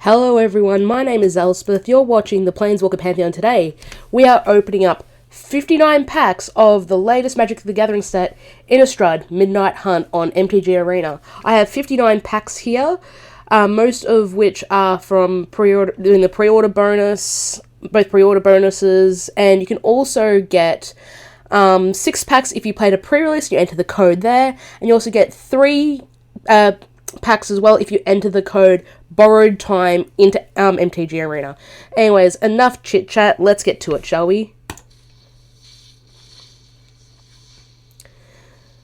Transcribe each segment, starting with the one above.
Hello everyone, my name is Elspeth. You're watching the Planeswalker Pantheon today. We are opening up 59 packs of the latest Magic the Gathering set, Innistrad Midnight Hunt on MTG Arena. I have 59 packs here, most of which are from doing the pre-order bonus, both pre-order bonuses, and you can also get 6 packs if you played a pre-release. You enter the code there, and you also get 3 packs as well if you enter the code borrowed time into MTG Arena. Anyways, enough chit chat, let's get to it, shall we?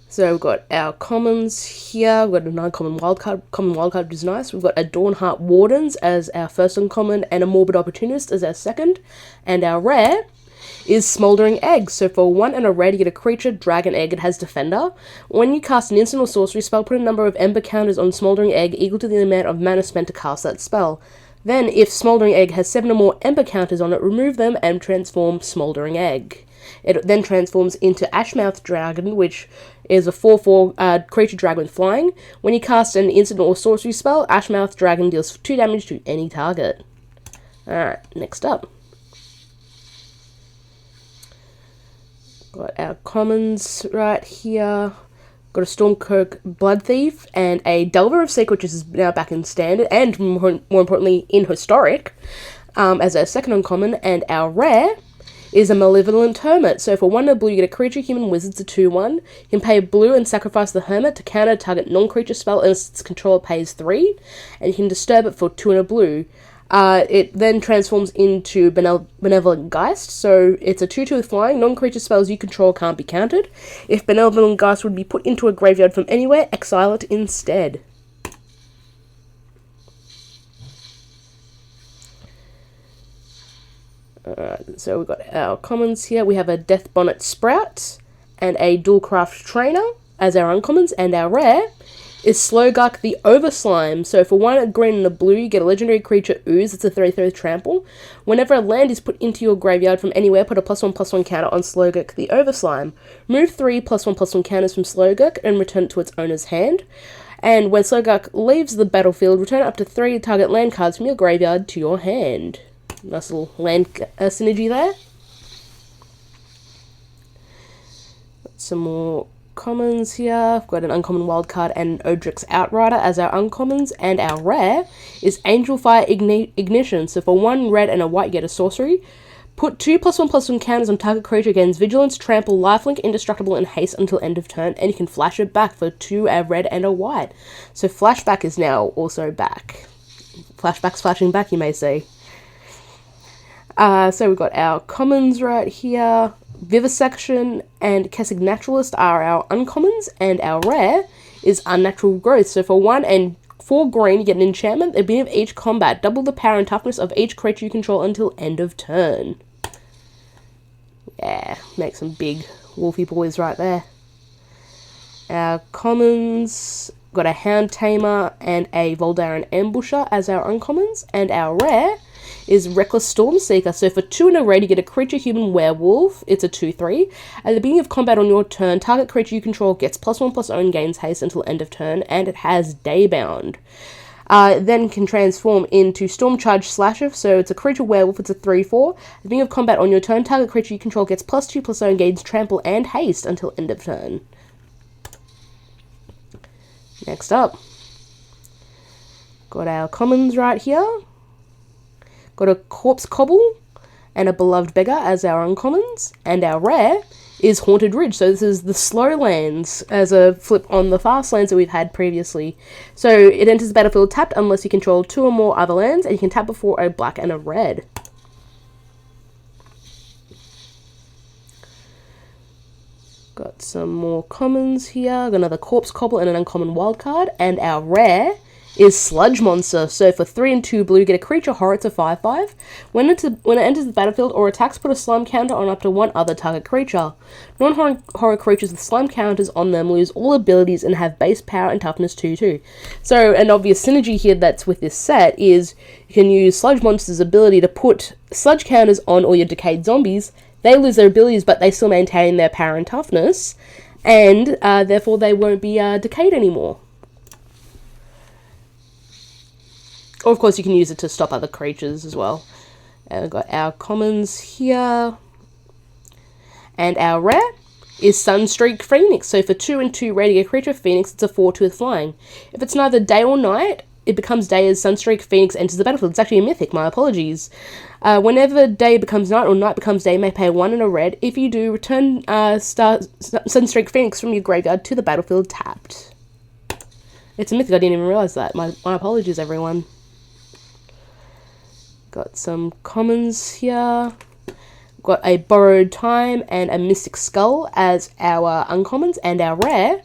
So we've got our commons here. We've got an uncommon wildcard. Common wildcard, which is nice. We've got a Dawnheart Wardens as our first uncommon and a Morbid Opportunist as our second. And our rare is Smoldering Egg. So for 1 and a red, you get a creature, Dragon Egg. It has Defender. When you cast an instant or sorcery spell, put a number of Ember counters on Smoldering Egg equal to the amount of mana spent to cast that spell. Then, if Smoldering Egg has 7 or more Ember counters on it, remove them and transform Smoldering Egg. It then transforms into Ashmouth Dragon, which is a 4/4 creature dragon with flying. When you cast an instant or sorcery spell, Ashmouth Dragon deals 2 damage to any target. Alright, next up. Got our commons right here. Got a Stormcloak Blood Thief and a Delver of Seek, which is now back in standard and more importantly in historic, as our second uncommon. And our rare is a Malevolent Hermit. So for 1 and a blue, you get a creature, human, wizards, a 2/1. You can pay a blue and sacrifice the hermit to counter target non-creature spell unless its controller pays 3, and you can disturb it for 2 and a blue. It then transforms into Benevolent Geist, so it's a 2/2 with flying. Non-creature spells you control can't be countered. If Benevolent Geist would be put into a graveyard from anywhere, exile it instead. So we've got our commons here. We have a Death Bonnet Sprout and a Dualcraft Trainer as our uncommons, and our rare is Sloguk the Overslime. So for 1 green and a blue, you get a legendary creature, Ooze. It's a 3/3 trample. Whenever a land is put into your graveyard from anywhere, put a +1/+1 counter on Sloguk the Overslime. Remove 3 +1/+1 counters from Sloguk and return it to its owner's hand. And when Sloguk leaves the battlefield, return up to 3 target land cards from your graveyard to your hand. Nice little land synergy there. Some more commons here. I've got an uncommon wildcard and an Odric's Outrider as our uncommons, and our rare is Angel Fire Ignition. So for 1 red and a white, you get a sorcery. Put 2 +1/+1 counters on target creature, gains Vigilance, Trample, Lifelink, Indestructible, and Haste until end of turn, and you can flash it back for 2 a red and a white. So flashback is now also back. Flashback's flashing back, you may say. So we've got our commons right here. Vivisection and Kessig Naturalist are our uncommons, and our rare is Unnatural Growth. So for 1 and 4 green, you get an enchantment. At the beginning of each combat, double the power and toughness of each creature you control until end of turn. Yeah, make some big wolfy boys right there. Our commons, got a Hound Tamer and a Voldaren Ambusher as our uncommons, and our rare is Reckless Stormseeker. So for 2 and a red, you get a creature, human, werewolf. It's a 2/3. At the beginning of combat on your turn, target creature you control gets +1/+0 gains haste until end of turn, and it has Daybound. Then can transform into Stormcharge Slasher. So it's a creature werewolf. It's a 3/4. At the beginning of combat on your turn, target creature you control gets +2/+0 gains trample and haste until end of turn. Next up, got our commons right here. Got a Corpse Cobble and a Beloved Beggar as our uncommons, and our rare is Haunted Ridge. So this is the slow lands as a flip on the fast lands that we've had previously. So it enters the battlefield tapped unless you control 2 or more other lands, and you can tap before a black and a red. Got some more commons here. Got another Corpse Cobble and an uncommon wildcard, and our rare is Sludge Monster. So for 3 and 2 blue, you get a creature horror. It's a 5/5. When it enters the battlefield or attacks, put a slime counter on up to 1 other target creature. Non-horror creatures with slime counters on them lose all abilities and have base power and toughness 2/2. So an obvious synergy here that's with this set is you can use Sludge Monster's ability to put sludge counters on all your decayed zombies. They lose their abilities, but they still maintain their power and toughness, and therefore they won't be decayed anymore. Or of course you can use it to stop other creatures as well. And we've got our commons here. And our rare is Sunstreak Phoenix. So for 2 and 2 rare to get a creature Phoenix, it's a 4/2 with flying. If it's neither day or night, it becomes day as Sunstreak Phoenix enters the battlefield. It's actually a mythic, my apologies. Whenever day becomes night or night becomes day, you may pay 1 and a red. If you do, return Sunstreak Phoenix from your graveyard to the battlefield tapped. It's a mythic, I didn't even realise that. My apologies, everyone. Got some commons here. Got a Borrowed Time and a Mystic Skull as our uncommons, and our rare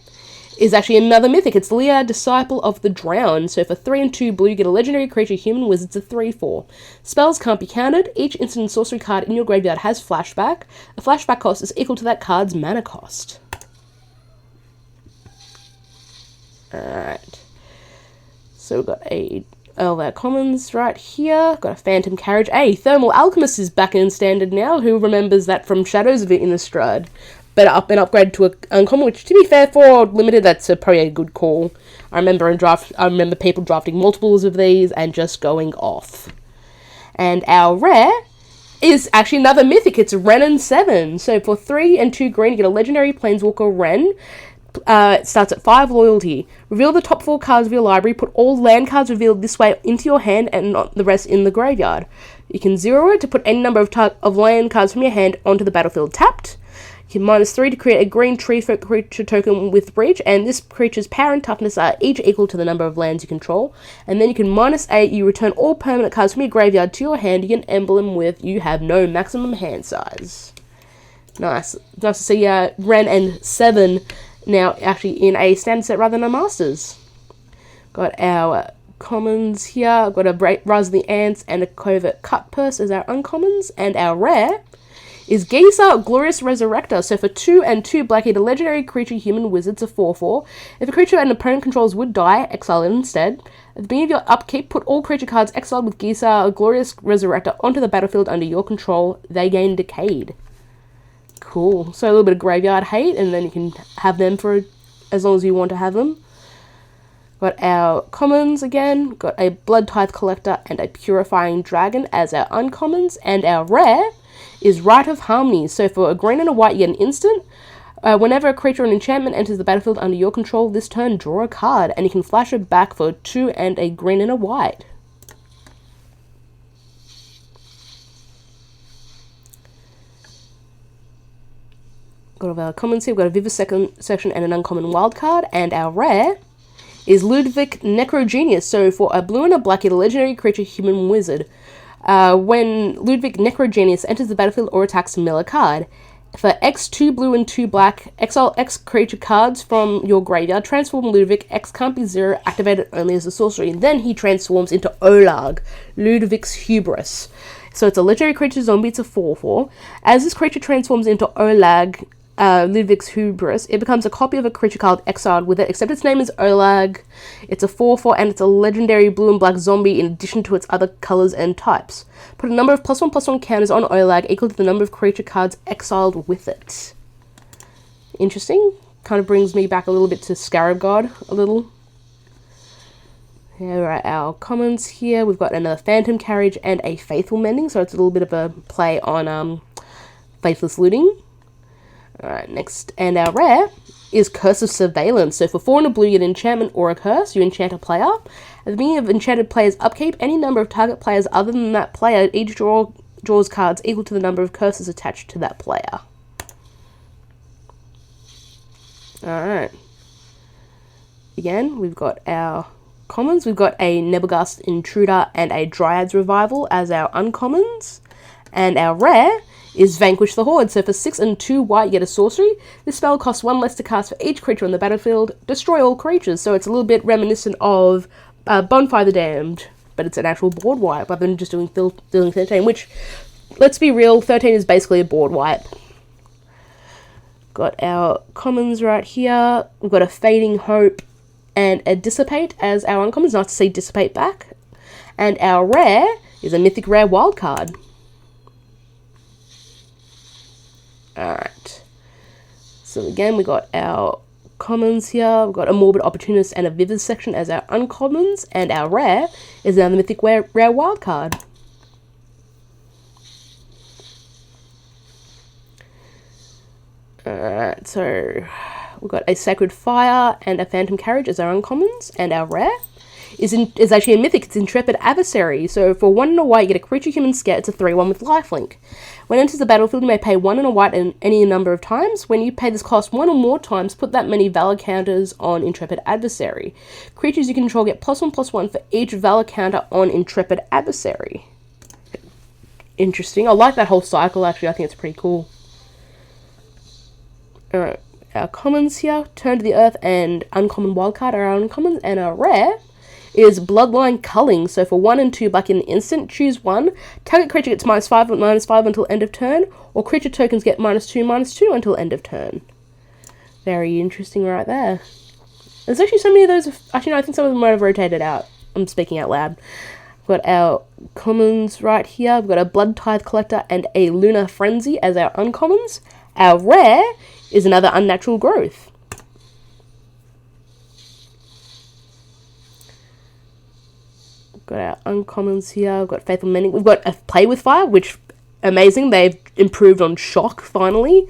is actually another mythic. It's Leah, Disciple of the Drowned. So for 3 and 2 blue, you get a legendary creature, human wizards, a 3/4. Spells can't be countered. Each instant and sorcery card in your graveyard has flashback. The flashback cost is equal to that card's mana cost. Alright. So we've got all our commons right here. Got a Phantom Carriage. Hey, Thermal Alchemist is back in standard now. Who remembers that from Shadows of Innistrad? But an upgrade to an uncommon, which to be fair for limited, that's probably a good call. I remember people drafting multiples of these and just going off. And our rare is actually another mythic. It's Ren and 7. So for 3 and 2 green, you get a legendary Planeswalker Ren. It starts at 5 loyalty. Reveal the top 4 cards of your library. Put all land cards revealed this way into your hand and not the rest in the graveyard. You can 0 it to put any number of land cards from your hand onto the battlefield tapped. You can -3 to create a green tree for creature token with Breach, and this creature's power and toughness are each equal to the number of lands you control. And then you can -8, you return all permanent cards from your graveyard to your hand. You get an emblem with you have no maximum hand size. Nice. Nice to see Ren and 7 now actually in a standard set rather than a Masters. Got our commons here. Got a Rise of the Ants and a Covert Cut Purse as our uncommons, and our rare is Geisa, Glorious Resurrector. So for 2 and 2 black, hit a legendary creature, human wizards, a 4/4. If a creature an opponent controls would die, exile it instead. At the beginning of your upkeep, put all creature cards exiled with Geisa, Glorious Resurrector onto the battlefield under your control. They gain Decayed. Cool. So a little bit of graveyard hate, and then you can have them for as long as you want to have them. Got our commons again. Got a Blood Tithe Collector and a Purifying Dragon as our uncommons, and our rare is Rite of Harmony. So for a green and a white, you get an instant. Whenever a creature or an enchantment enters the battlefield under your control this turn, draw a card, and you can flash it back for 2 and a green and a white. Got our commons here. We've got a Vivisection and an uncommon wild card, and our rare is Ludwig Necrogenius. So for a blue and a black, you get a legendary creature, human wizard. When Ludwig Necrogenius enters the battlefield or attacks, mill a card. For X 2 blue and 2 black, exile X creature cards from your graveyard, transform Ludwig, X can't be 0, activated only as a sorcery. And then he transforms into Olag, Ludwig's Hubris. So it's a legendary creature zombie, it's a 4/4. As this creature transforms into Olag, Ludwig's Hubris, it becomes a copy of a creature card exiled with it, except its name is Olag. It's a 4/4 and it's a legendary blue and black zombie in addition to its other colors and types. Put a number of +1/+1 counters on Olag equal to the number of creature cards exiled with it. Interesting. Kind of brings me back a little bit to Scarab God, a little. Here are our commons here. We've got another Phantom Carriage and a Faithful Mending, so it's a little bit of a play on Faithless Looting. Alright, next, and our rare is Curse of Surveillance. So for 4 and a blue, you get an enchantment or a curse. You enchant a player. At the beginning of enchanted player's upkeep, any number of target players other than that player each draws cards equal to the number of curses attached to that player. Alright. Again, we've got our commons. We've got a Nebelgast Intruder and a Dryad's Revival as our uncommons. And our rare is Vanquish the Horde. So for 6 and 2 white, you get a sorcery. This spell costs 1 less to cast for each creature on the battlefield. Destroy all creatures. So it's a little bit reminiscent of Bonfire the Damned, but it's an actual board wipe rather than just doing 13, which, let's be real, 13 is basically a board wipe. Got our commons right here. We've got a Fading Hope and a Dissipate as our uncommons. Nice to see Dissipate back. And our rare is a Mythic Rare wild card. Alright. So again, we got our commons here, we've got a Morbid Opportunist and a Vivisection as our uncommons, and our rare is another mythic rare wildcard. Alright, so we've got a Sacred Fire and a Phantom Carriage as our uncommons, and our rare is actually a mythic. It's Intrepid Adversary. So for 1 and a white, you get a creature human scare. It's a 3/1 with lifelink. When it enters the battlefield, you may pay 1 and a white any number of times. When you pay this cost 1 or more times, put that many Valor counters on Intrepid Adversary. Creatures you control get +1/+1 for each Valor counter on Intrepid Adversary. Interesting. I like that whole cycle, actually. I think it's pretty cool. Alright, our commons here, Turn to the Earth and Uncommon Wildcard are our uncommons, and our rare is Bloodline Culling. So for 1 and 2 black in an instant, choose one. Target creature gets -5 and -5 until end of turn, or creature tokens get -2/-2 until end of turn. Very interesting right there. There's actually so many of those. Actually, no, I think some of them might have rotated out. I'm speaking out loud. We've got our commons right here. We've got a Blood Tithe Collector and a Lunar Frenzy as our uncommons. Our rare is another Unnatural Growth. Got our uncommons here. We've got Faithful Mending. We've got a Play with Fire, which amazing. They've improved on Shock finally.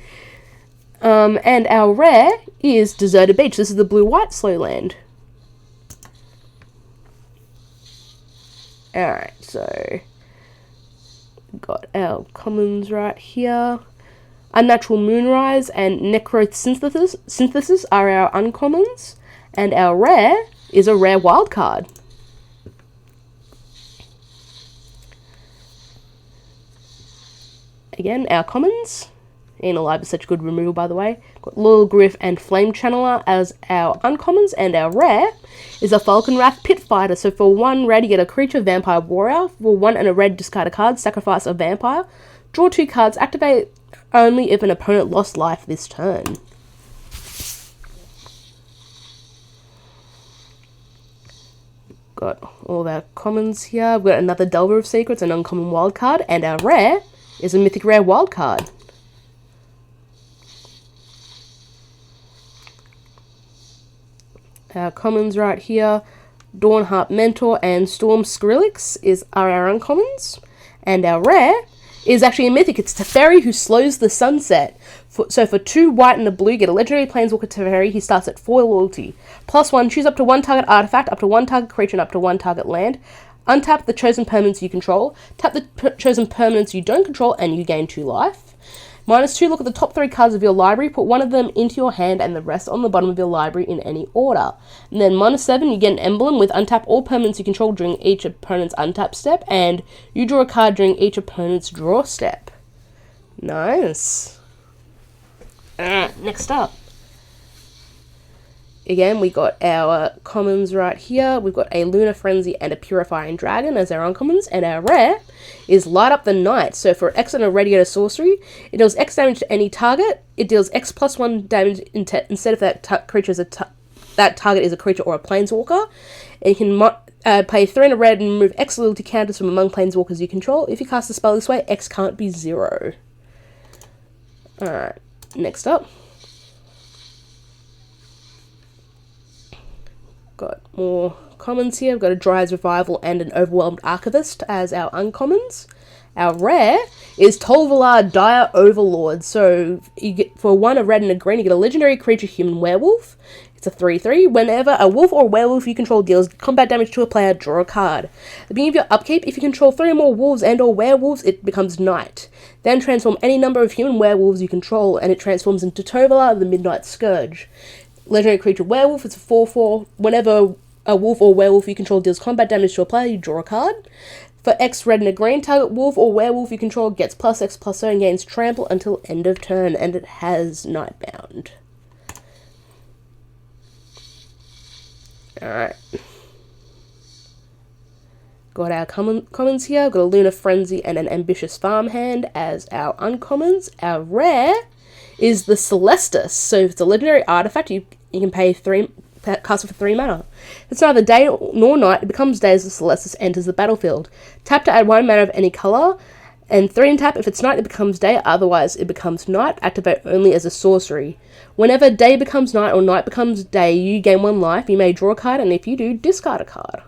And our rare is Deserted Beach. This is the blue-white slow land. Alright, so got our commons right here. Unnatural Moonrise and Necrosynthesis are our uncommons, and our rare is a rare wildcard. Again, our commons. Ain't Alive is such good removal, by the way. Got Loyal Griff and Flame Channeler as our uncommons, and our rare is a Falcon Wrath Pit Fighter. So for 1 red, you get a creature, Vampire Warrior. For 1 and a red, discard a card, sacrifice a vampire. Draw 2 cards, activate only if an opponent lost life this turn. Got all of our commons here. We've got another Delver of Secrets, an uncommon wildcard, and our rare is a mythic rare wildcard. Our commons right here, Dawnharp Mentor and Storm Skrillex are our uncommons, and our rare is actually a mythic. It's Teferi who slows the sunset. So for 2 white and a blue, get a legendary planeswalker Teferi. He starts at 4 loyalty. +1, choose up to 1 target artifact, up to 1 target creature, and up to 1 target land. Untap the chosen permanents you control. Tap the chosen permanents you don't control, and you gain 2 life. -2, look at the top 3 cards of your library. Put 1 of them into your hand and the rest on the bottom of your library in any order. And then -7, you get an emblem with untap all permanents you control during each opponent's untap step, and you draw a card during each opponent's draw step. Nice. Next up. Again, we got our commons right here. We've got a Lunar Frenzy and a Purifying Dragon as our uncommons, and our rare is Light Up the Night. So for X and a red, you get a sorcery. It deals X damage to any target. It deals X +1 damage instead of that that target is a creature or a planeswalker. And you can pay 3 and a red and remove X loyalty counters from among planeswalkers you control. If you cast a spell this way, X can't be 0. Alright, next up. Got more commons here. We've got a Dryad's Revival and an Overwhelmed Archivist as our uncommons. Our rare is Tolvalar Dire Overlord. So you get for 1 a red and a green, you get a legendary creature, Human Werewolf. It's a 3/3. Whenever a wolf or werewolf you control deals combat damage to a player, draw a card. At the beginning of your upkeep, if you control 3 or more wolves and or werewolves, it becomes night. Then transform any number of human werewolves you control, and it transforms into Tovalar, the Midnight Scourge. Legendary creature werewolf, it's a 4/4. Whenever a wolf or werewolf you control deals combat damage to a player, you draw a card. For X red and a green, target wolf or werewolf you control gets +X/+0 and gains trample until end of turn, and it has Nightbound. Alright. Got our commons here. Got a Lunar Frenzy and an Ambitious Farmhand as our uncommons. Our rare is the Celestus. So if it's a legendary artifact, you can pay 3, cast it for 3 mana. If it's neither day nor night, it becomes day as the Celestus enters the battlefield. Tap to add 1 mana of any colour, And 3 and tap, if it's night, it becomes day, otherwise it becomes night. Activate only as a sorcery. Whenever day becomes night or night becomes day, you gain 1 life. You may draw a card, and if you do, discard a card.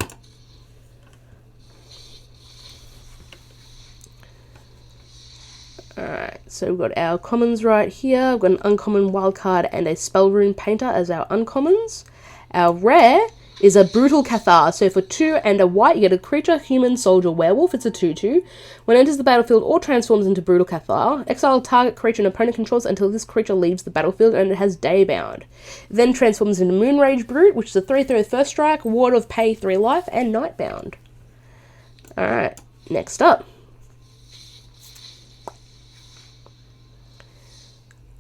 Alright, so we've got our commons right here. We've got an uncommon wild card and a spell rune painter as our uncommons. Our rare is a brutal Cathar. So for 2 and a white, you get a creature, human, soldier, werewolf. It's a 2/2. When it enters the battlefield or transforms into brutal Cathar, exile target creature an opponent controls until this creature leaves the battlefield and it has Daybound. It then transforms into Moonrage Brute, which is a 3/3 with first strike, ward of pay 3 life, and Nightbound. Alright, next up.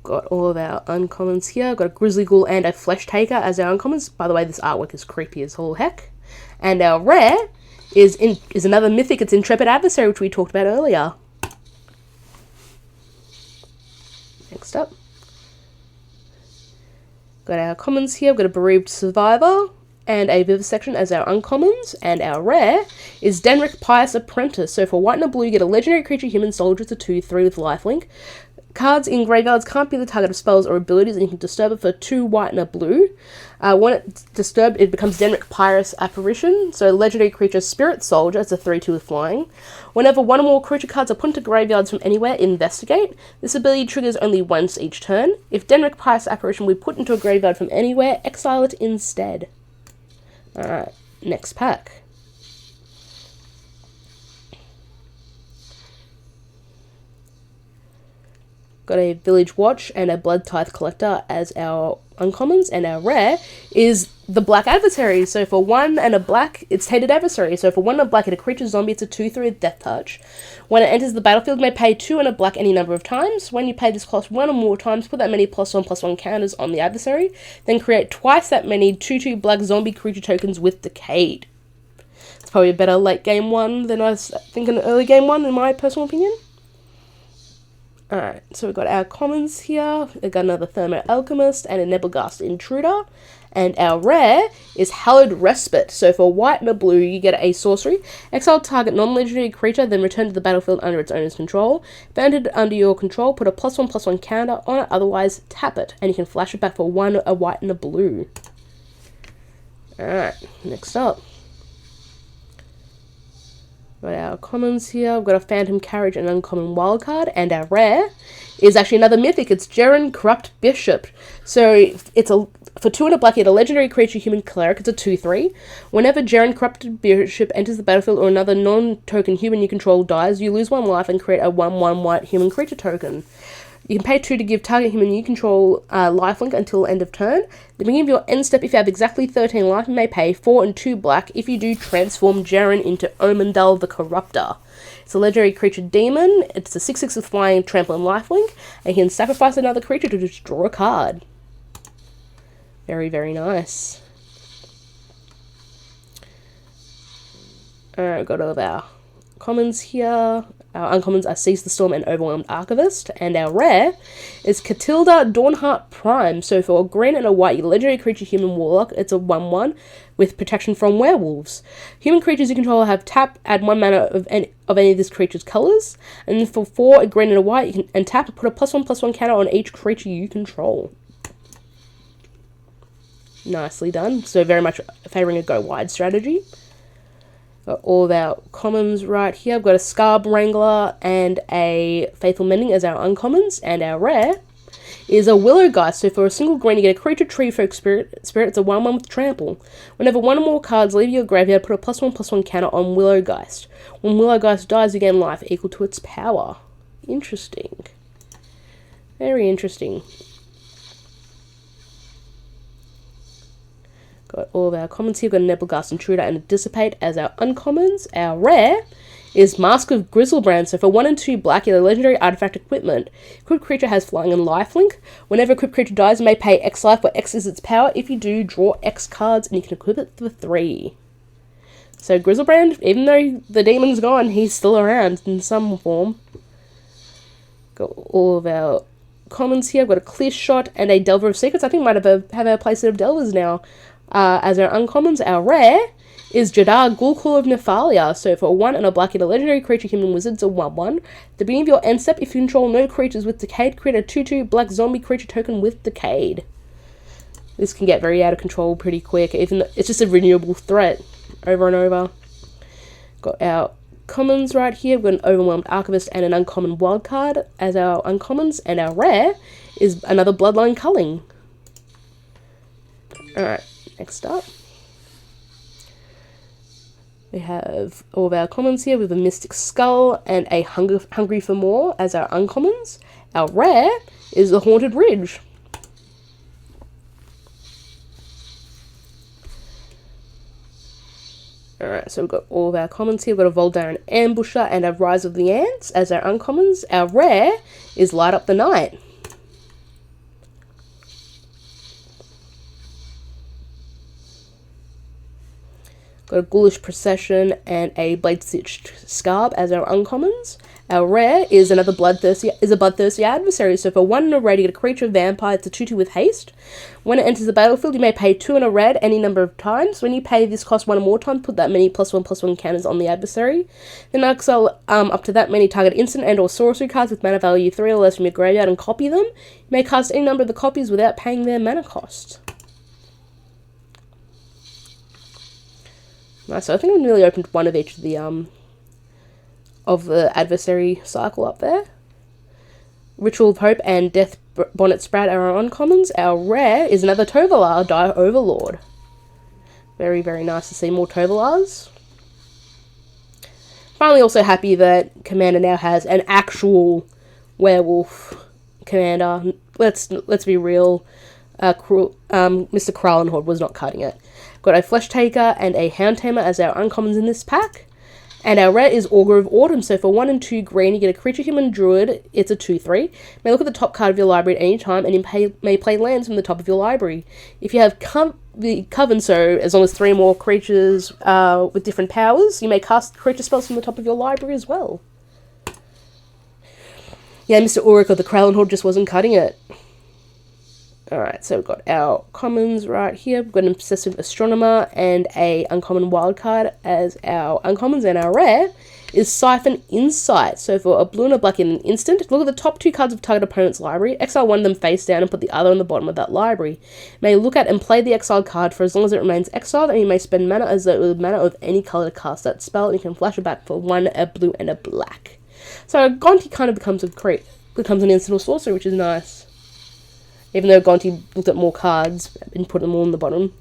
Got all of our uncommons here. Got a Grizzly Ghoul and a Flesh Taker as our uncommons. By the way, this artwork is creepy as all heck. And our rare is another mythic. It's Intrepid Adversary, which we talked about earlier. Next up. Got our commons here. We've got a Bereaved Survivor and a Vivisection as our uncommons. And our rare is Denric Pious Apprentice. So for white and a blue, you get a legendary creature, human soldier. It's a 2/3 with lifelink. Cards in graveyards can't be the target of spells or abilities, and you can disturb it for 2 white and a blue. When it's disturbed, it becomes Denric Pious Apparition. So legendary creature, Spirit Soldier. It's a 3/2 with flying. Whenever 1 or more creature cards are put into graveyards from anywhere, investigate. This ability triggers only once each turn. If Denric Pious Apparition we put into a graveyard from anywhere, exile it instead. Alright, next pack. Got a Village Watch and a Blood Tithe Collector as our uncommons, and our rare is the Black Adversary. So for 1 and a black, it's Tainted Adversary. So for 1 and a black, it's a creature zombie, it's a 2/3 with Death Touch. When it enters the battlefield, it may pay 2 and a black any number of times. When you pay this cost 1 or more times, put that many +1/+1 counters on the adversary. Then create twice that many 2/2 black zombie creature tokens with Decayed. It's probably a better late game one than I was thinking early game one, in my personal opinion. Alright, so we've got our commons here. We've got another Thermo Alchemist and a Nebelgast Intruder. And our rare is Hallowed Respite. So for white and a blue, you get a sorcery. Exile target non-legendary creature, then return to the battlefield under its owner's control. If entered under your control, put a +1/+1 counter on it, otherwise tap it. And you can flash it back for 1, a white and a blue. Alright, next up. Got our commons here. We've got a Phantom Carriage and an uncommon wildcard, and our rare is actually another mythic. It's Jaren Corrupt Bishop. So it's for 2 and a black, you get a legendary creature, human cleric. It's a 2/3. Whenever Jaren Corrupted Bishop enters the battlefield or another non-token human you control dies, you lose 1 life and create a 1/1 white human creature token. You can pay 2 to give target human you control lifelink until end of turn. At the beginning of your end step, if you have exactly 13 life, you may pay 4 and 2 black. If you do, transform Jaren into Omendal the Corruptor. It's a legendary creature demon. It's a 6/6 with flying, trample, and lifelink. And you can sacrifice another creature to just draw a card. Very, very nice. Alright, got all of our commons here. Our uncommons are Seize the Storm and Overwhelmed Archivist. And our rare is Catilda Dawnheart Prime. So for a green and a white, you legendary creature, human warlock. It's a 1/1 with protection from werewolves. Human creatures you control have tap, add 1 mana of any of this creature's colours. And for 4, a green and a white, you can tap, put a +1/+1 counter on each creature you control. Nicely done. So very much favouring a go wide strategy. Got all of our commons right here. We've got a Scarb Wrangler and a Faithful Mending as our uncommons. And our rare is a Willow Geist. So for a single green, you get a creature, tree, folk, spirit. It's a 1/1 with trample. Whenever 1 or more cards leave your graveyard, put a +1/+1 counter on Willow Geist. When Willow Geist dies, you gain life equal to its power. Interesting. Very interesting. Got all of our commons here. We've got a Nebelgast Intruder and a Dissipate as our uncommons. Our rare is Mask of Grizzlebrand. So for 1 and 2 black, you get a legendary artifact equipment. Equipped creature has flying and lifelink. Whenever equipped creature dies, it may pay X life, where X is its power. If you do, draw X cards, and you can equip it for 3. So Grizzlebrand, even though the demon's gone, he's still around in some form. Got all of our commons here. We've got a Clear Shot and a Delver of Secrets. I think we might have a playset of Delvers now. As our uncommons, our rare is Jadar, Ghoulclaw of Nephalia. So for a 1 and a black, a legendary creature, human wizards, a 1/1. At the beginning of your end step, if you control no creatures with Decayed, create a 2/2 black zombie creature token with Decayed. This can get very out of control pretty quick, even though it's just a renewable threat over and over. Got our commons right here. We've got an Overwhelmed Archivist and an uncommon wildcard as our uncommons, and our rare is another Bloodline Culling. Alright, next up. We have all of our commons here with a Mystic Skull and a Hungry for More as our uncommons. Our rare is the Haunted Ridge. Alright, so we've got all of our commons here. We've got a Voldaren Ambusher and a Rise of the Ants as our uncommons. Our rare is Light Up the Night. Got a Ghoulish Procession and a Blade-Stitched Scarb as our uncommons. Our rare is a Bloodthirsty Adversary. So for 1 and a red, you get a creature vampire. It's a 2/2 with haste. When it enters the battlefield, you may pay 2 and a red any number of times. When you pay this cost 1 or more times, put that many +1/+1 counters on the adversary. Then exile up to that many target instant and or sorcery cards with mana value 3 or less from your graveyard and copy them. You may cast any number of the copies without paying their mana cost. Nice, so I think I've nearly opened one of each of the adversary cycle up there. Ritual of Hope and Death Bonnet Sprout are our uncommons. Our rare is another Tovolar, Dire Overlord. Very, very nice to see more Tovolars. Finally, also happy that Commander now has an actual werewolf commander. Let's be real. Mr. Krallenhorde was not cutting it. Got a Flesh Taker and a Hound Tamer as our uncommons in this pack. And our rare is Augur of Autumn. So for 1 and 2 green, you get a creature human druid. It's a 2/3. You may look at the top card of your library at any time, and you may play lands from the top of your library. If you have the Coven, so as long as 3 more creatures with different powers, you may cast creature spells from the top of your library as well. Yeah, Mr. Ulrich of the Krallenhorde just wasn't cutting it. Alright, so we've got our commons right here. We've got an Obsessive Astronomer and a uncommon wildcard as our uncommons, and our rare is Siphon Insight. So for a blue and a black in an instant, look at the top 2 cards of target opponent's library, exile one of them face down and put the other on the bottom of that library. You may look at and play the exiled card for as long as it remains exiled, and you may spend mana as though it was mana of any colour to cast that spell, and you can flash it back for 1, a blue and a black. So Gonti kind of becomes an instant or sorcery, which is nice. Even though Gonti looked at more cards and put them all on the bottom.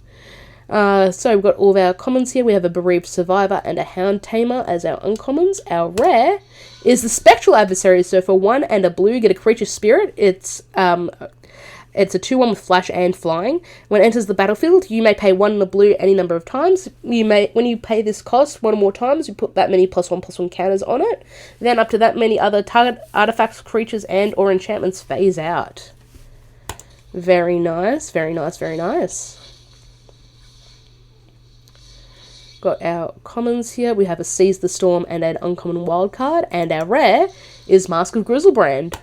So we've got all of our commons here. We have a Bereaved Survivor and a Hound Tamer as our uncommons. Our rare is the Spectral Adversary. So for 1 and a blue, you get a Creature Spirit. It's a 2/1 with flash and flying. When it enters the battlefield, you may pay 1 and a blue any number of times. When you pay this cost 1 or more times, you put that many +1/+1 counters on it. Then up to that many other target artifacts, creatures, and or enchantments phase out. Very nice, very nice, very nice. Got our commons here. We have a Seize the Storm and an uncommon wildcard. And our rare is Mask of Grizzlebrand.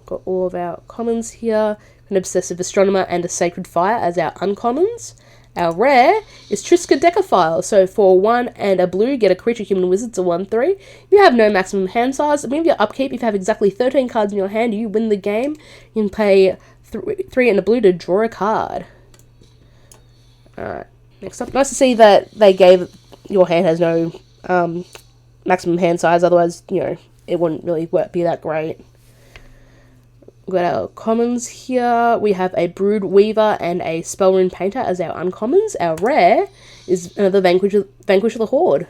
Got all of our commons here. An Obsessive Astronomer and a Sacred Fire as our uncommons. Our rare is Triska Decaphile. So for 1 and a blue, get a creature human wizard, a 1/3. You have no maximum hand size. At the end of your upkeep, if you have exactly 13 cards in your hand, you win the game. You can pay 3 and a blue to draw a card. Alright, next up. Nice to see that they gave your hand has no maximum hand size, otherwise, it wouldn't really be that great. We've got our commons here. We have a Brood Weaver and a Spellrune Painter as our uncommons. Our rare is another Vanquish of the Horde.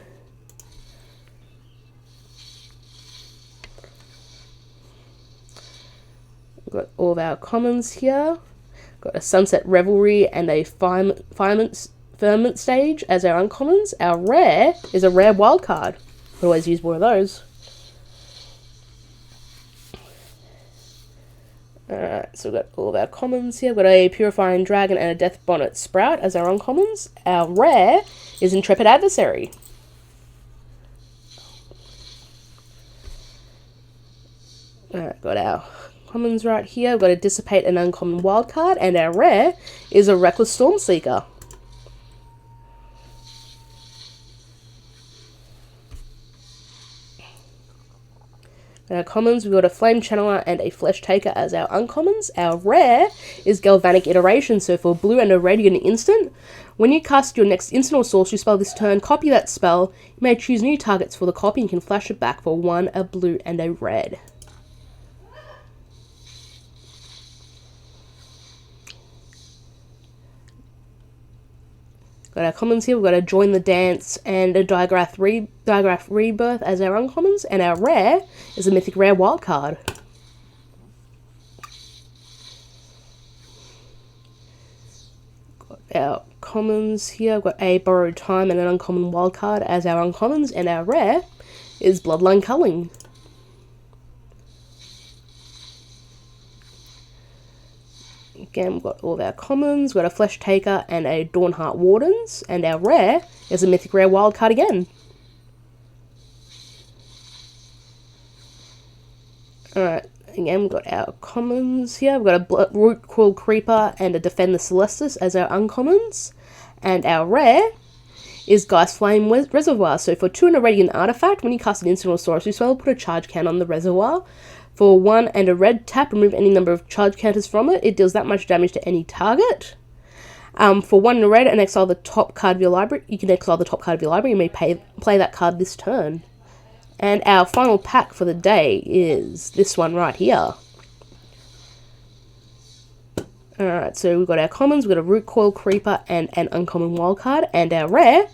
We've got all of our commons here. Got a Sunset Revelry and a Firmament Stage as our uncommons. Our rare is a rare wildcard. Could always use more of those. Alright, so we've got all of our commons here. We've got a Purifying Dragon and a Death Bonnet Sprout as our uncommons. Our rare is Intrepid Adversary. Alright, got our commons right here. We've got a Dissipate, an uncommon wild card, and our rare is a Reckless Stormseeker. Our commons, we've got a Flame Channeler and a Flesh Taker as our uncommons. Our rare is Galvanic Iteration, so for blue and a red, you get an instant. When you cast your next instant or sorcery spell this turn, copy that spell. You may choose new targets for the copy and you can flash it back for 1, a blue, and a red. Got our commons here, we've got a Join the Dance and a Digraph Rebirth as our uncommons, and our rare is a Mythic Rare wildcard. Got our commons here, we've got a Borrowed Time and an uncommon wildcard as our uncommons, and our rare is Bloodline Culling. Again, we've got all of our commons, we've got a Flesh Taker and a Dawnheart Wardens, and our rare is a Mythic Rare wildcard again. Alright, again, we've got our commons here, we've got a Root Quill Creeper and a Defend the Celestis as our uncommons, and our rare is Geist Flame Reservoir. So for 2 and a Radiant Artifact, when you cast an instant or sorcery spell, put a charge count on the reservoir. For 1 and a red, tap, remove any number of charge counters from it. It deals that much damage to any target. For 1 and a red, and exile the top card of your library. You can exile the top card of your library. You may play that card this turn. And our final pack for the day is this one right here. Alright, so we've got our commons, we've got a Root Coil Creeper and an uncommon wildcard, and our rare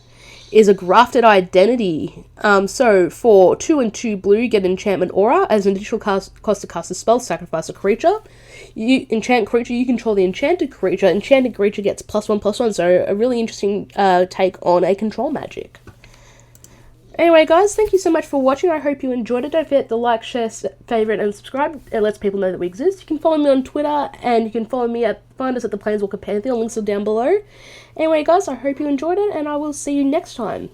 is a Grafted Identity. So for 2 and 2 blue, you get Enchantment Aura. As an additional cost to cast a spell, sacrifice a creature. You enchant creature, you control the enchanted creature. Enchanted creature gets +1/+1, so a really interesting take on a control magic. Anyway, guys, thank you so much for watching. I hope you enjoyed it. Don't forget to like, share, favorite, and subscribe. It lets people know that we exist. You can follow me on Twitter, and you can find us at the Planeswalker Pantheon. Links are down below. Anyway, guys, I hope you enjoyed it, and I will see you next time.